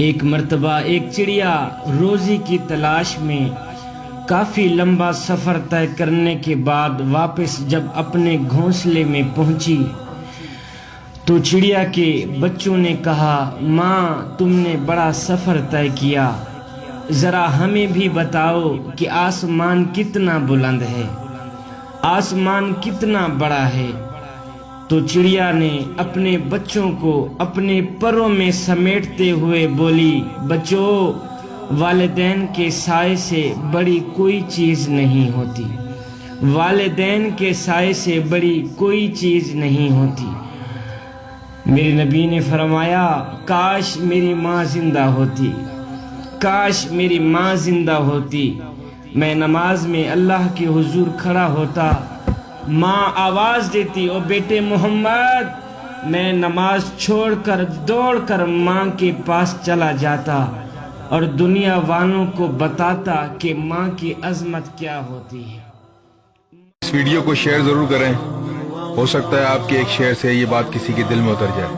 एक मर्तबा एक चिड़िया रोजी की तलाश में काफ़ी लंबा सफ़र तय करने के बाद वापस जब अपने घोंसले में पहुंची तो चिड़िया के बच्चों ने कहा, माँ तुमने बड़ा सफ़र तय किया, ज़रा हमें भी बताओ कि आसमान कितना बुलंद है, आसमान कितना बड़ा है। तो चिड़िया ने अपने बच्चों को अपने परों में समेटते हुए बोली, बच्चों वालिदैन के साए से बड़ी कोई चीज़ नहीं होती, वालिदैन के साए से बड़ी कोई चीज़ नहीं होती। मेरे नबी ने फरमाया, काश मेरी माँ जिंदा होती, काश मेरी माँ जिंदा होती, मैं नमाज में अल्लाह के हुजूर खड़ा होता, माँ आवाज़ देती, ओ बेटे मोहम्मद, मैं नमाज छोड़कर दौड़कर माँ के पास चला जाता और दुनिया वालों को बताता कि माँ की अजमत क्या होती है। इस वीडियो को शेयर ज़रूर करें, हो सकता है आपके एक शेयर से ये बात किसी के दिल में उतर जाए।